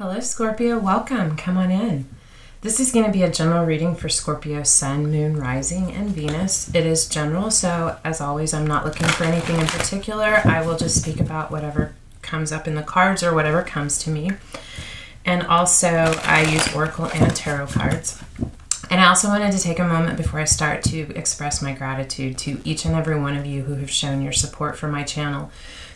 Hello Scorpio, welcome, come on in. This is going to be a general reading for Scorpio Sun, Moon, Rising, and Venus. It is general, so as always I'm not looking for anything in particular. I will just speak about whatever comes up in the cards or whatever comes to me. And also I use Oracle and Tarot cards. And I also wanted to take a moment before I start to express my gratitude to each and every one of you who have shown your support for my channel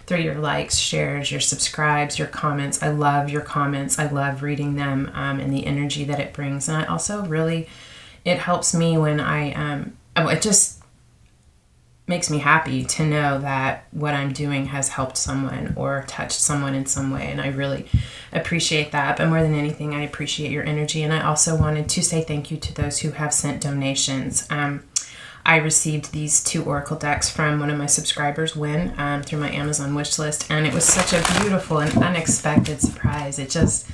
through your likes, shares, your subscribes, your comments. I love your comments. I love reading them and the energy that it brings. And I also really, it helps me when it just makes me happy to know that what I'm doing has helped someone or touched someone in some way. And I really appreciate that. But more than anything, I appreciate your energy. And I also wanted to say thank you to those who have sent donations. I received these 2 Oracle decks from one of my subscribers, Win, through my Amazon wish list, and it was such a beautiful and unexpected surprise. It just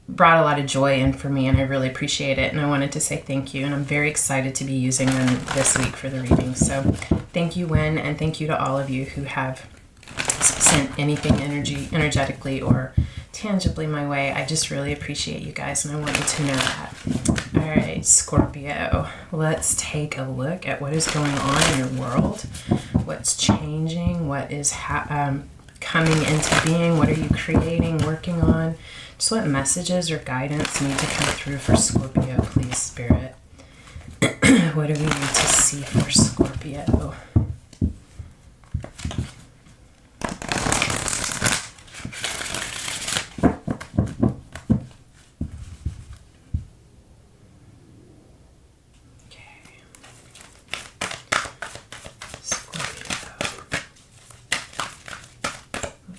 brought a lot of joy in for me, and I really appreciate it, and I wanted to say thank you, and I'm very excited to be using them this week for the reading. So thank you, Win, and thank you to all of you who have sent anything energetically or tangibly my way. I just really appreciate you guys, and I want you to know that. All right, Scorpio, let's take a look at what is going on in your world. What's changing? What is coming into being? What are you creating, working on? Just what messages or guidance need to come through for Scorpio, please, Spirit? What do we need to see for Scorpio?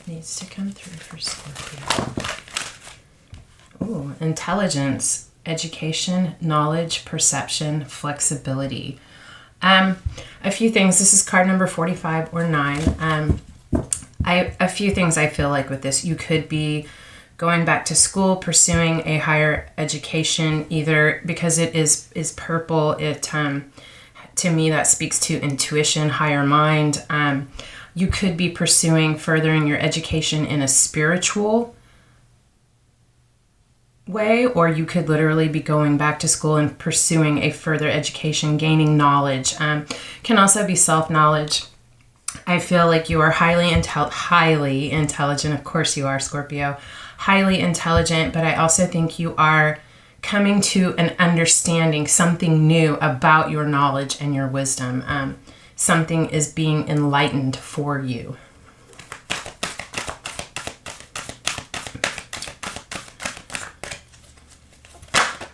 Needs to come through for Scorpio. Ooh, intelligence, education, knowledge, perception, flexibility. A few things. This is card number 45 or 9. A few things I feel like with this. You could be going back to school, pursuing a higher education, either because it is purple. It to me that speaks to intuition, higher mind. You could be pursuing furthering your education in a spiritual way, or you could literally be going back to school and pursuing a further education, gaining knowledge. Can also be self-knowledge. I feel like you are highly intelligent. Of course you are, Scorpio. Highly intelligent, but I also think you are coming to an understanding, something new about your knowledge and your wisdom. Something is being enlightened for you.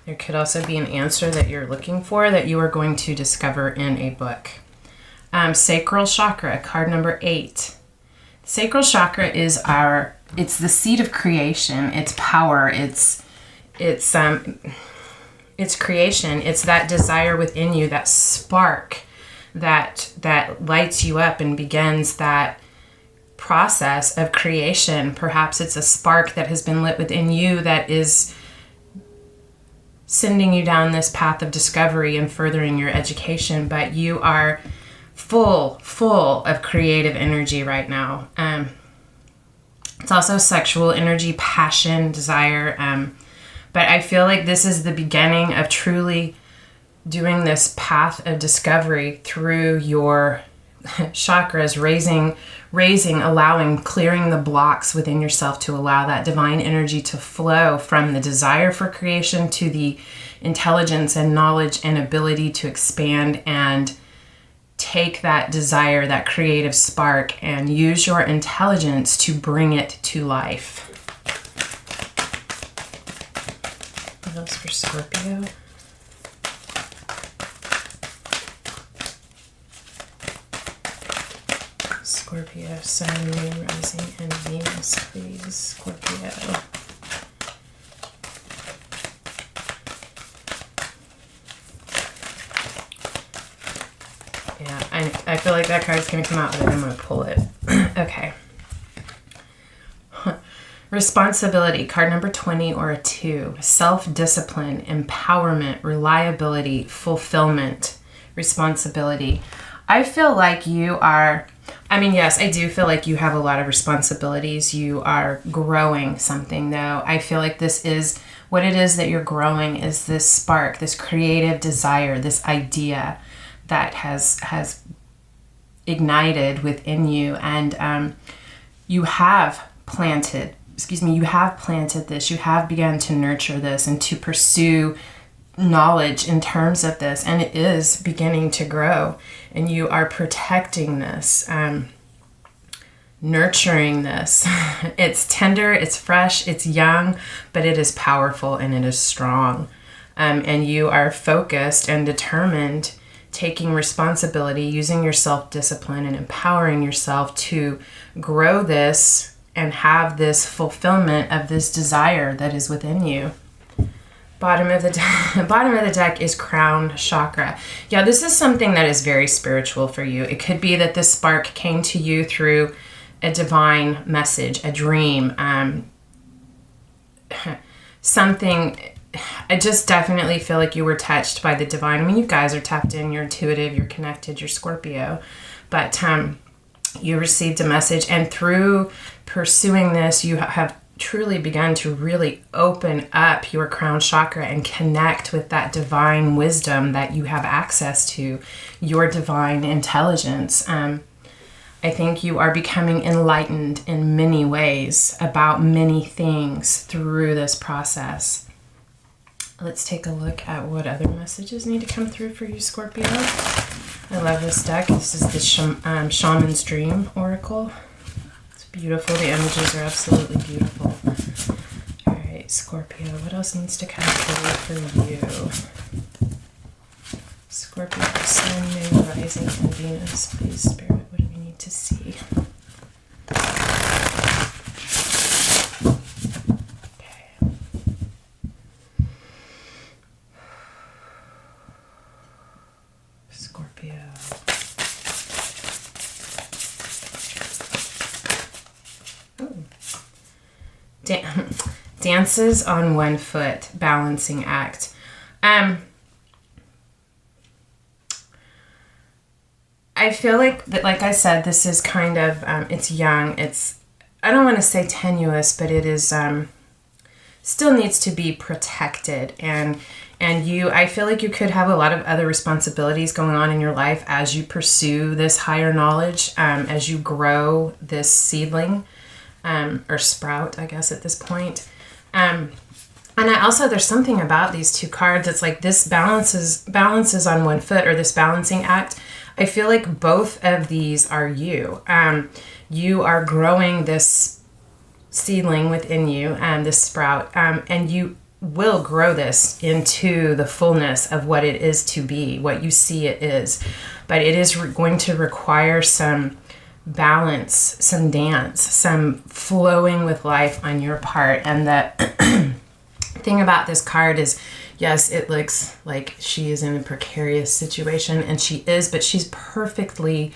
There could also be an answer that you're looking for that you are going to discover in a book. Sacral chakra, card number 8. Sacral chakra is it's the seat of creation. It's power. It's creation. It's that desire within you, that spark that lights you up and begins that process of creation. Perhaps it's a spark that has been lit within you that is sending you down this path of discovery and furthering your education, but you are full of creative energy right now. It's also sexual energy, passion, desire, but I feel like this is the beginning of truly doing this path of discovery through your chakras, raising, allowing, clearing the blocks within yourself to allow that divine energy to flow from the desire for creation to the intelligence and knowledge and ability to expand and take that desire, that creative spark, and use your intelligence to bring it to life. What else for Scorpio? Scorpio, Sun, Moon, Rising, and Venus, please, Scorpio. Yeah, I feel like that card's going to come out, but I'm going to pull it. Okay. Responsibility, card number 20 or a 2. Self-discipline, empowerment, reliability, fulfillment, responsibility. I feel like you are I mean, yes, I do feel like you have a lot of responsibilities. You are growing something, though. I feel like this is what it is that you're growing, is this spark, this creative desire, this idea that has ignited within you. And you have planted this. You have begun to nurture this and to pursue knowledge in terms of this, and it is beginning to grow, and you are protecting this, nurturing this. It's tender, it's fresh, it's young, but it is powerful and it is strong, and you are focused and determined, taking responsibility, using your self-discipline and empowering yourself to grow this and have this fulfillment of this desire that is within you. Bottom of the deck is crown chakra. Yeah, this is something that is very spiritual for you. It could be that this spark came to you through a divine message, a dream, something. I just definitely feel like you were touched by the divine. I mean, you guys are tapped in, you're intuitive, you're connected, you're Scorpio. But you received a message, and through pursuing this, you have truly begun to really open up your crown chakra and connect with that divine wisdom that you have access to, your divine intelligence. I think you are becoming enlightened in many ways about many things through this process. Let's take a look at what other messages need to come through for you, Scorpio. I love this deck. This is the Shaman's Dream Oracle. Beautiful. The images are absolutely beautiful. All right, Scorpio, what else needs to come through for you? Scorpio, Sun, Moon, Rising, and Venus. Please, Spirit, what do we need to see? Okay. Scorpio. Dances on one foot, balancing act. I feel like that, like I said, this is kind of, it's young. It's, I don't want to say tenuous, but it is, still needs to be protected. And I feel like you could have a lot of other responsibilities going on in your life as you pursue this higher knowledge, as you grow this seedling. Or sprout, I guess, at this point. And I also, there's something about these two cards. It's like this balances on one foot, or this balancing act. I feel like both of these are you. You are growing this seedling within you, this sprout, and you will grow this into the fullness of what it is to be, what you see it is. But it is going to require some balance, some dance, some flowing with life on your part. And the thing about this card is, yes, it looks like she is in a precarious situation, and she is, but she's perfectly,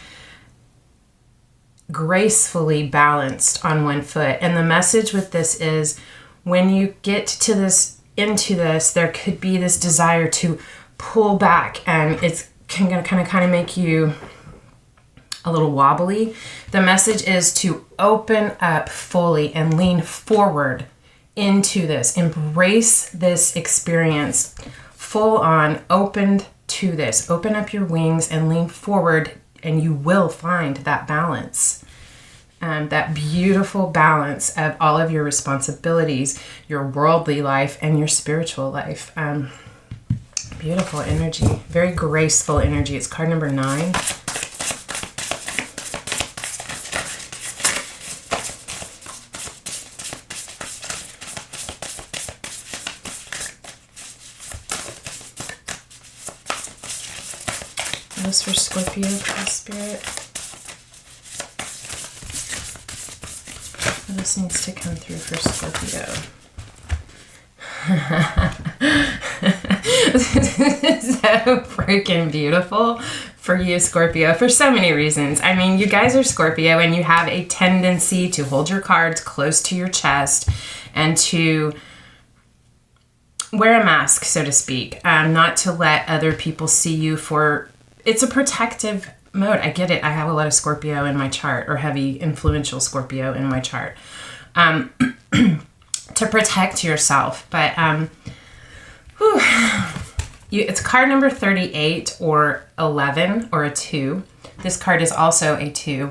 gracefully balanced on one foot. And the message with this is, when you get to this, into this, there could be this desire to pull back, and it's gonna kind of make you a little wobbly. The message is to open up fully and lean forward into this. Embrace this experience full on, opened to this. Open up your wings and lean forward, and you will find that balance. That beautiful balance of all of your responsibilities, your worldly life, and your spiritual life. Beautiful energy, very graceful energy. It's card number 9. Those for Scorpio, please, Spirit. What else needs to come through for Scorpio? This is so freaking beautiful for you, Scorpio, for so many reasons. I mean, you guys are Scorpio, and you have a tendency to hold your cards close to your chest and to wear a mask, so to speak, not to let other people see you for... It's a protective mode. I get it. I have a lot of Scorpio in my chart, or heavy influential Scorpio in my chart, to protect yourself. But it's card number 38 or 11 or a 2. This card is also a 2.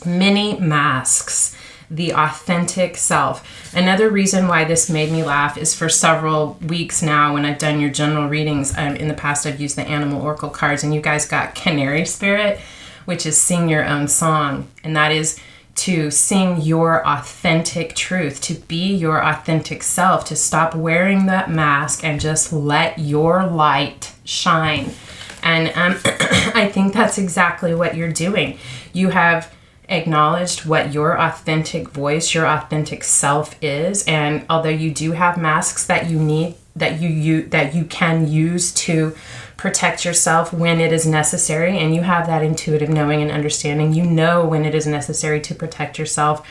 Many masks. The authentic self. Another reason why this made me laugh is for several weeks now when I've done your general readings, in the past I've used the animal oracle cards, and you guys got Canary Spirit, which is sing your own song. And that is to sing your authentic truth, to be your authentic self, to stop wearing that mask and just let your light shine. And I think that's exactly what you're doing. You have acknowledged what your authentic voice, your authentic self is, and although you do have masks that you need, that you can use to protect yourself when it is necessary, and you have that intuitive knowing and understanding, you know when it is necessary to protect yourself,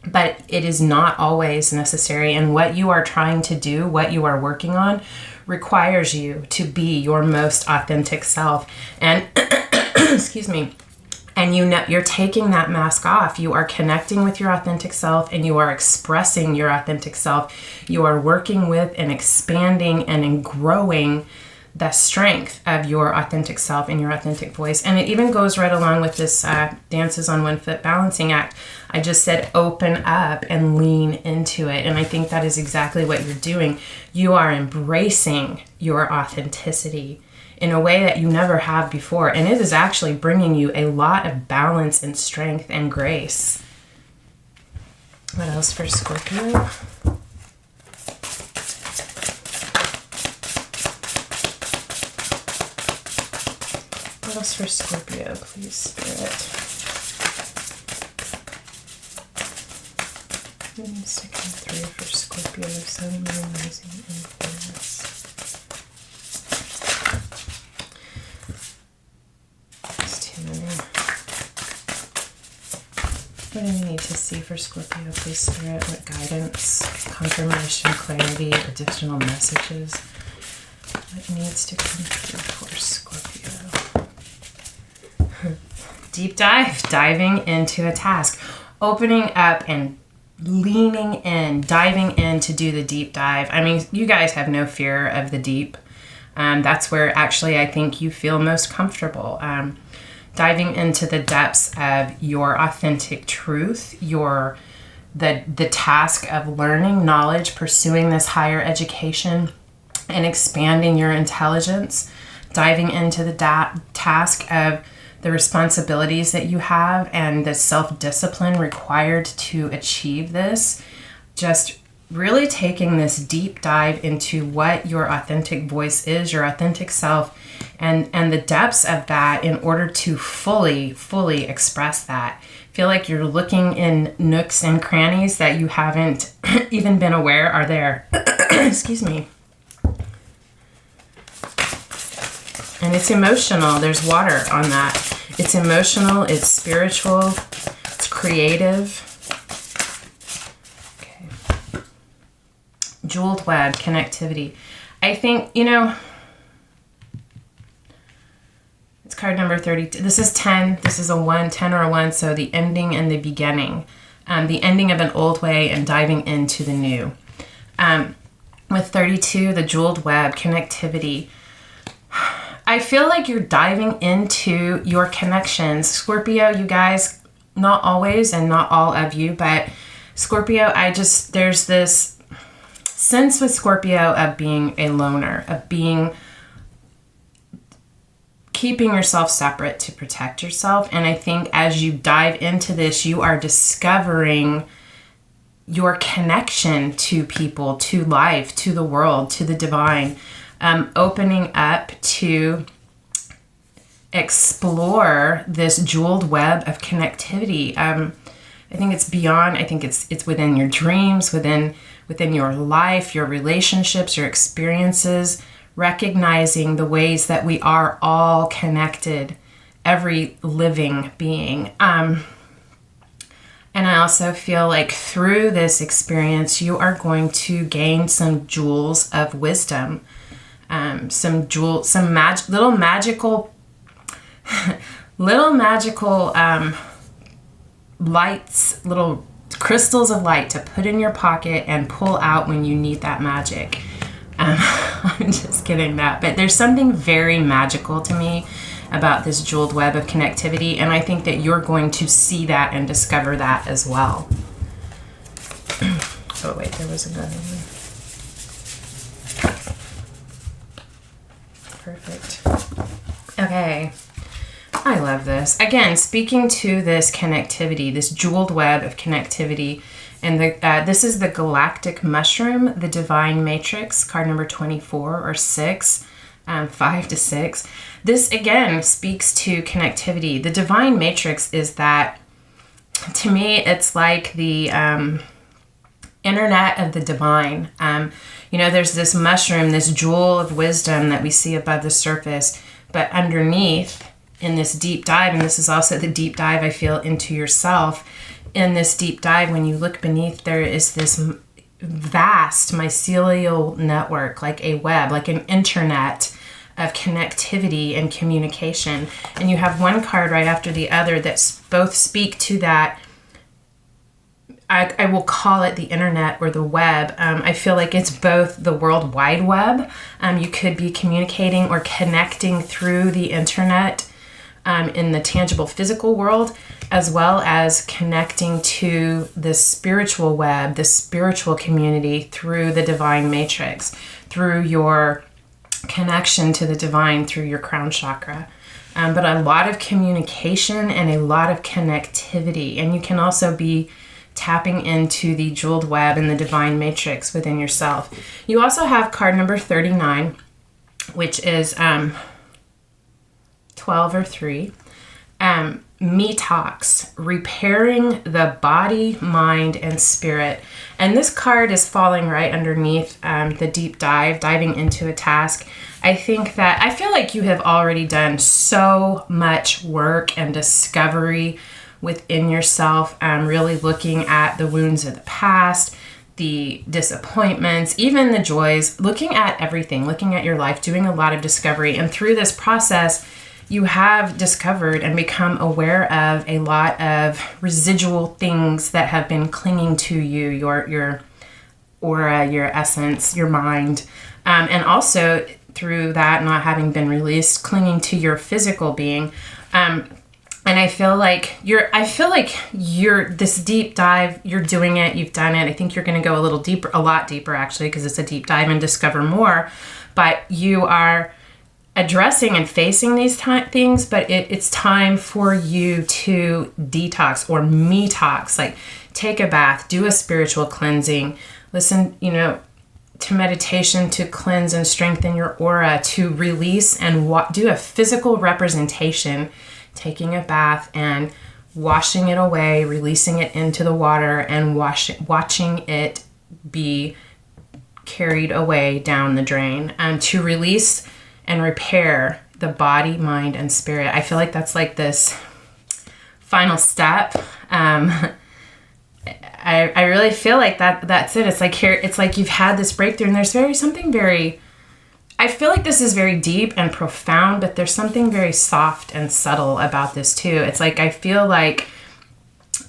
but it is not always necessary. And what you are trying to do, what you are working on, requires you to be your most authentic self. And excuse me. And you know, you're taking that mask off. You are connecting with your authentic self, and you are expressing your authentic self. You are working with and expanding and growing the strength of your authentic self and your authentic voice. And it even goes right along with this Dances on One Foot balancing act. I just said open up and lean into it. And I think that is exactly what you're doing. You are embracing your authenticity in a way that you never have before. And it is actually bringing you a lot of balance and strength and grace. What else for Scorpio? What else for Scorpio, please, Spirit? Second 3 for Scorpio, Sun, Moon, Rising, and Venus. What do you need to see for Scorpio, please, Spirit? What guidance, confirmation, clarity, additional messages? What needs to come through for Scorpio? Deep dive, diving into a task, opening up and leaning in, diving in to do the deep dive. I mean, you guys have no fear of the deep. That's where actually I think you feel most comfortable. Diving into the depths of your authentic truth, the task of learning knowledge, pursuing this higher education, and expanding your intelligence. Diving into the task of the responsibilities that you have and the self-discipline required to achieve this. Just really taking this deep dive into what your authentic voice is, your authentic self, and the depths of that in order to fully express that. Feel like you're looking in nooks and crannies that you haven't even been aware are there. Excuse me. And it's emotional. There's water on that. It's emotional, it's spiritual, it's creative. Okay. Jeweled web, connectivity. I think, it's card number 32. This is 10. This is a 1, 10 or a 1. So the ending and the beginning. The ending of an old way and diving into the new. With 32, the jeweled web, connectivity. I feel like you're diving into your connections. Scorpio, you guys, not always and not all of you, but Scorpio, there's this sense with Scorpio of being a loner, of keeping yourself separate to protect yourself. And I think as you dive into this, you are discovering your connection to people, to life, to the world, to the divine. Opening up to explore this jeweled web of connectivity. I think it's beyond. I think it's within your dreams, within your life, your relationships, your experiences. Recognizing the ways that we are all connected, every living being. And I also feel like through this experience, you are going to gain some jewels of wisdom. Little magical little magical lights, little crystals of light to put in your pocket and pull out when you need that magic. I'm just kidding that. But there's something very magical to me about this jeweled web of connectivity, and I think that you're going to see that and discover that as well. Oh wait, there was another one. Perfect. Okay. I love this. Again, speaking to this connectivity, this jeweled web of connectivity, and this is the galactic mushroom, the divine matrix, card number 24 or 6, 5 to 6. This again speaks to connectivity. The divine matrix is that, to me, it's like the internet of the divine. There's this mushroom, this jewel of wisdom that we see above the surface, but underneath, in this deep dive, and this is also the deep dive I feel into yourself, in this deep dive, when you look beneath, there is this vast mycelial network, like a web, like an internet of connectivity and communication. And you have one card right after the other that both speak to that. I will call it the internet or the web. I feel like it's both the World Wide Web. You could be communicating or connecting through the internet in the tangible physical world, as well as connecting to the spiritual web, the spiritual community through the divine matrix, through your connection to the divine, through your crown chakra. But a lot of communication and a lot of connectivity. And you can also be tapping into the jeweled web and the divine matrix within yourself. You also have card number 39, which is 12 or 3, Metox, repairing the body, mind, and spirit. And this card is falling right underneath the deep dive, diving into a task. I think that I feel like you have already done so much work and discovery within yourself, really looking at the wounds of the past, the disappointments, even the joys, looking at everything, looking at your life, doing a lot of discovery. And through this process, you have discovered and become aware of a lot of residual things that have been clinging to you, your aura, your essence, your mind, and also through that not having been released, clinging to your physical being. And I feel like you're this deep dive, you're doing it, you've done it. I think you're going to go a little deeper, a lot deeper actually, because it's a deep dive, and discover more. But you are addressing and facing these things, but it's time for you to detox or metox, like take a bath, do a spiritual cleansing, listen, to meditation to cleanse and strengthen your aura, to release and do a physical representation, taking a bath and washing it away, releasing it into the water, and watching it be carried away down the drain, to release and repair the body, mind, and spirit. I feel like that's like this final step. I really feel like that's it. It's like here, it's like you've had this breakthrough, and there's I feel like this is very deep and profound, but there's something very soft and subtle about this too. It's like, I feel like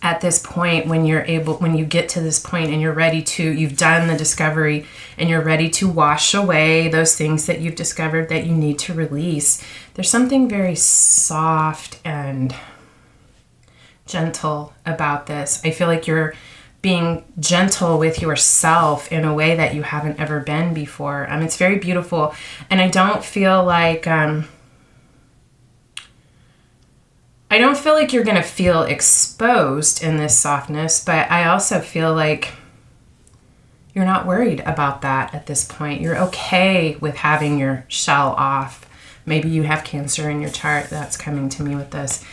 at this point, when you get to this point and you've done the discovery and you're ready to wash away those things that you've discovered that you need to release, there's something very soft and gentle about this. I feel like you're being gentle with yourself in a way that you haven't ever been before. It's very beautiful. And I don't feel like you're going to feel exposed in this softness, but I also feel like you're not worried about that at this point. You're okay with having your shell off. Maybe you have Cancer in your chart. That's coming to me with this.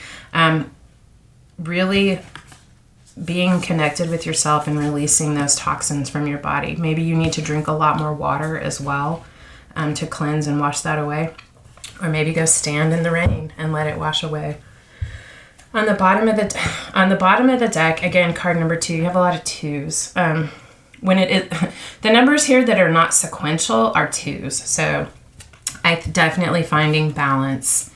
Really being connected with yourself and releasing those toxins from your body. Maybe you need to drink a lot more water as well, to cleanse and wash that away. Or maybe go stand in the rain and let it wash away. On the bottom of the deck, again, card number 2, you have a lot of 2s. The numbers here that are not sequential are 2s. So I'm definitely finding balance.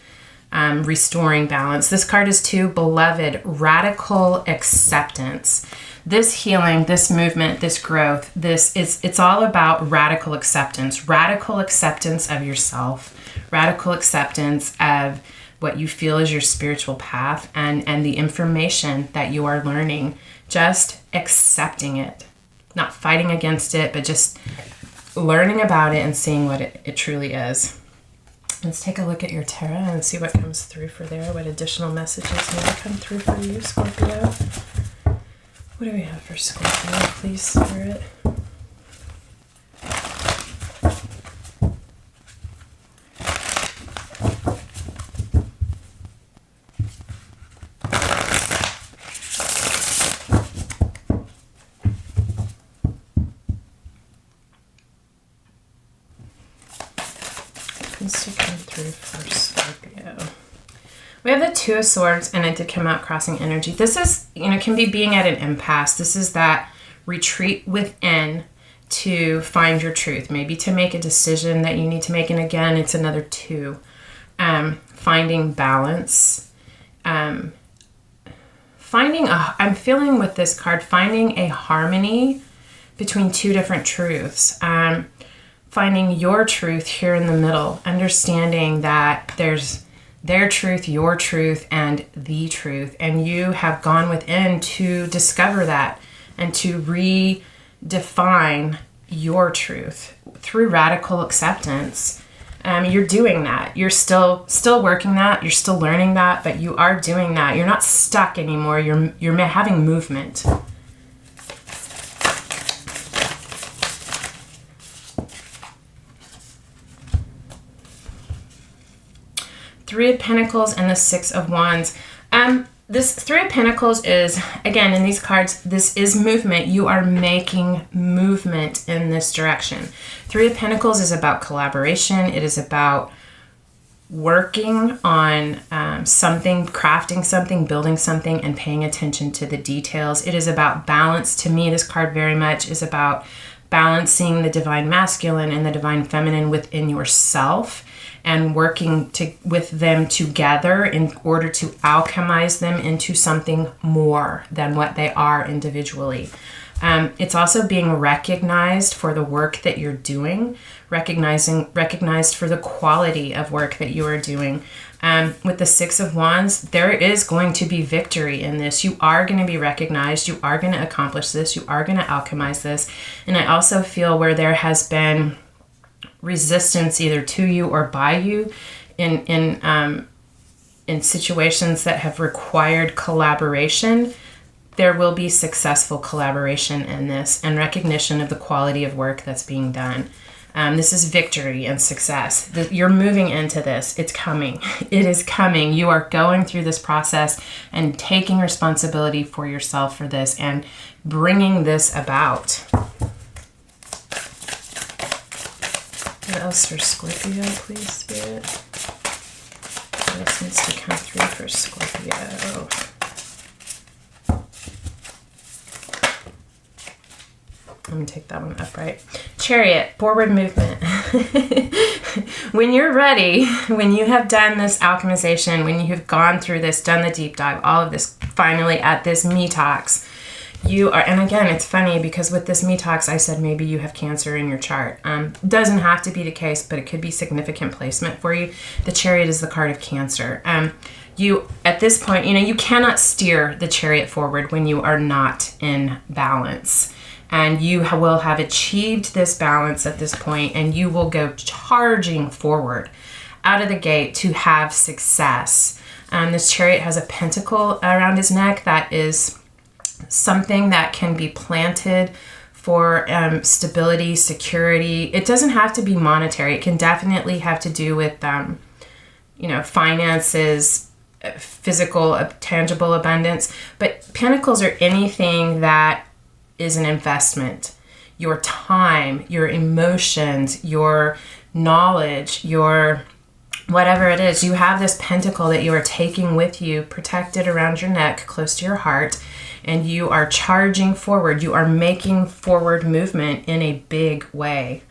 restoring balance. This card is 2, beloved, radical acceptance. This healing, this movement, this growth, it's all about radical acceptance of yourself, radical acceptance of what you feel is your spiritual path and the information that you are learning, just accepting it, not fighting against it, but just learning about it and seeing what it truly is. Let's take a look at your tarot and see what comes through for there, what additional messages need to come through for you, Scorpio. What do we have for Scorpio, please, Spirit? To come through for Scorpio. We have the 2 of Swords, and it did come out crossing energy. This is, can be being at an impasse. This is that retreat within to find your truth, maybe to make a decision that you need to make. And again, it's another 2. Finding balance. I'm feeling with this card, finding a harmony between 2 different truths. Finding your truth here in the middle, understanding that there's their truth, your truth, and the truth. And you have gone within to discover that and to redefine your truth through radical acceptance. You're doing that. You're still working that. You're still learning that, but you are doing that. You're not stuck anymore. You're having movement. Three of Pentacles and the 6 of Wands. This 3 of Pentacles is, again, in these cards, this is movement. You are making movement in this direction. 3 of Pentacles is about collaboration. It is about working on something, crafting something, building something, and paying attention to the details. It is about balance. To me, this card very much is about balancing the divine masculine and the divine feminine within yourself, and working with them together in order to alchemize them into something more than what they are individually. It's also being recognized for the work that you're doing, recognized for the quality of work that you are doing. With the 6 of Wands, there is going to be victory in this. You are going to be recognized. You are going to accomplish this. You are going to alchemize this. And I also feel where there has been resistance either to you or by you in situations that have required collaboration, there will be successful collaboration in this and recognition of the quality of work that's being done. This is victory and success. You're moving into this. It's coming. It is coming. You are going through this process and taking responsibility for yourself for this and bringing this about. What else for Scorpio, please, Spirit? What else needs to come through for Scorpio? I'm going to take that one upright. Chariot, forward movement. When you're ready, when you have done this alchemization, when you have gone through this, done the deep dive, all of this, finally at this Me Talks, you are, and again, it's funny because with this Me Talks, I said maybe you have Cancer in your chart. Doesn't have to be the case, but it could be significant placement for you. The Chariot is the card of Cancer. You, at this point, you cannot steer the Chariot forward when you are not in balance. And you will have achieved this balance at this point, and you will go charging forward out of the gate to have success. This Chariot has a pentacle around his neck that is something that can be planted for stability, security. It doesn't have to be monetary. It can definitely have to do with, finances, physical, tangible abundance. But pentacles are anything that is an investment. Your time, your emotions, your knowledge, your whatever it is. You have this pentacle that you are taking with you, protected around your neck, close to your heart, and you are charging forward. You are making forward movement in a big way.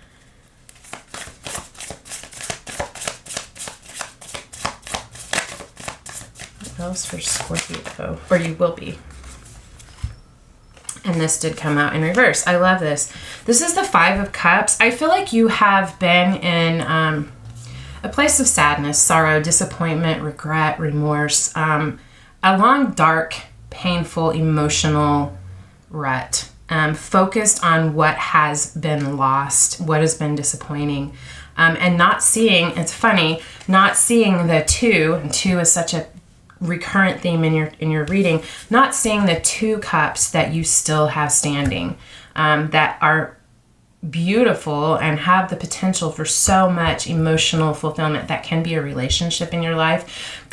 else for Scorpio? Or you will be. And this did come out in reverse. I love this. This is the Five of Cups. I feel like you have been in a place of sadness, sorrow, disappointment, regret, remorse, a long, dark, painful, emotional rut, focused on what has been lost, what has been disappointing, and not seeing, it's funny, not seeing the two, and two is such a recurrent theme in your reading, not seeing the two cups that you still have standing, that are beautiful and have the potential for so much emotional fulfillment that can be a relationship in your life.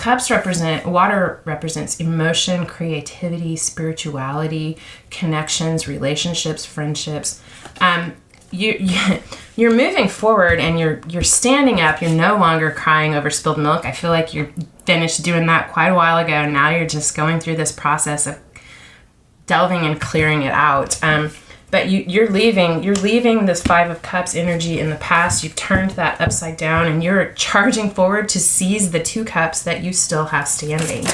Water represents emotion, creativity, spirituality, connections, relationships, friendships. You're moving forward and you're standing up. You're no longer crying over spilled milk. I feel like you're finished doing that quite a while ago. Now you're just going through this process of delving and clearing it out. But you're leaving this Five of Cups energy in the past. You've turned that upside down and you're charging forward to seize the two cups that you still have standing.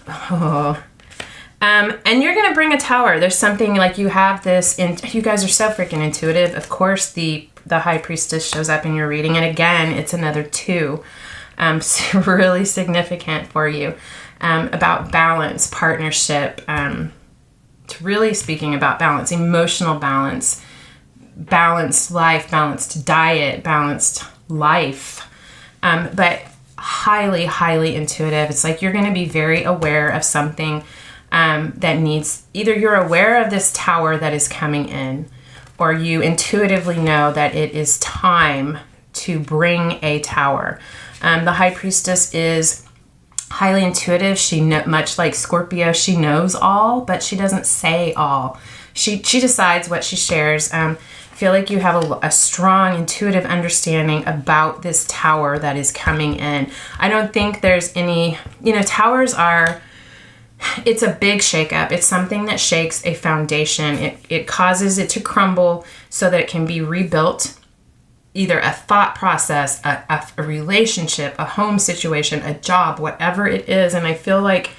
Oh. And you're going to bring a tower. There's something like you have this, you guys are so freaking intuitive. Of course, the High Priestess shows up in your reading. And again, it's another two. So really significant for you. About balance, partnership. It's really speaking about balance, emotional balance, balanced life, balanced diet, balanced life. But highly, highly intuitive. It's like you're going to be very aware of something that needs, either you're aware of this tower that is coming in, or you intuitively know that it is time to bring a tower. The High Priestess is highly intuitive. Much like Scorpio, she knows all, but she doesn't say all. She decides what she shares. I feel like you have a strong intuitive understanding about this tower that is coming in. I don't think there's any, towers are, it's a big shakeup. It's something that shakes a foundation. It causes it to crumble so that it can be rebuilt. Either a thought process, a relationship, a home situation, a job, whatever it is. And I feel like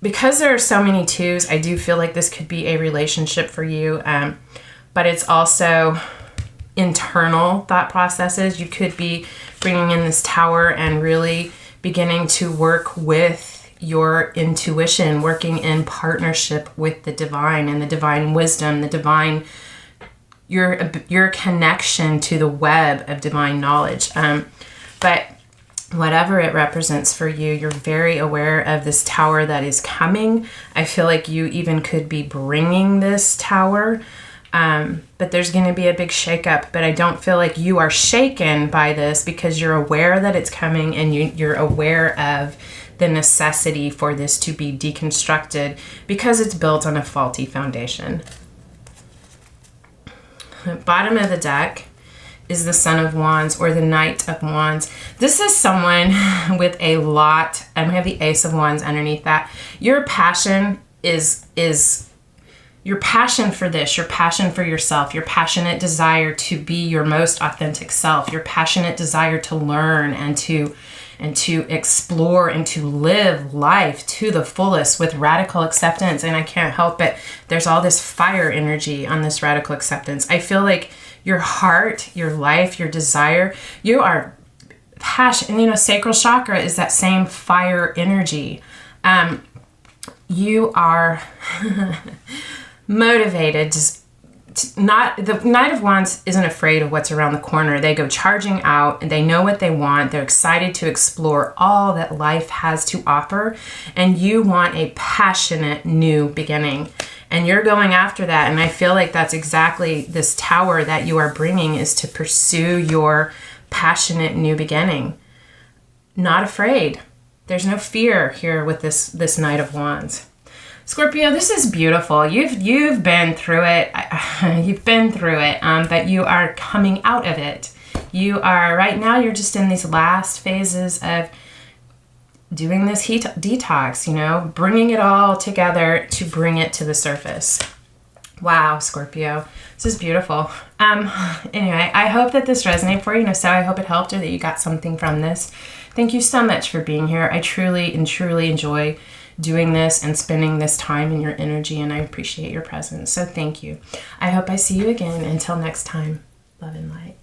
because there are so many twos, I do feel like this could be a relationship for you. But it's also internal thought processes. You could be bringing in this tower and really beginning to work with your intuition, working in partnership with the divine and the divine wisdom, the divine, your connection to the web of divine knowledge. But whatever it represents for you, you're very aware of this tower that is coming. I feel like you even could be bringing this tower. But there's going to be a big shakeup, but I don't feel like you are shaken by this because you're aware that it's coming and you're aware of the necessity for this to be deconstructed because it's built on a faulty foundation. Bottom of the deck is the Son of Wands or the Knight of Wands. This is someone with a lot, and we have the Ace of Wands underneath that. Your passion is your passion for this, your passion for yourself, your passionate desire to be your most authentic self, your passionate desire to learn and to explore and to live life to the fullest with radical acceptance. And I can't help it. There's all this fire energy on this radical acceptance. I feel like your heart, your life, your desire, you are passion. Sacral chakra is that same fire energy. You are motivated. The Knight of Wands isn't afraid of what's around the corner. They go charging out and they know what they want. They're excited to explore all that life has to offer. And you want a passionate new beginning. And you're going after that. And I feel like that's exactly this tower that you are bringing, is to pursue your passionate new beginning. Not afraid. There's no fear here with this Knight of Wands. Scorpio, this is beautiful. You've been through it. You've been through it, but you are coming out of it. You are, right now, you're just in these last phases of doing this detox, bringing it all together to bring it to the surface. Wow, Scorpio, this is beautiful. Anyway, I hope that this resonated for you. So I hope it helped or that you got something from this. Thank you so much for being here. I truly enjoy doing this and spending this time in your energy, and I appreciate your presence. So thank you. I hope I see you again. Until next time, love and light.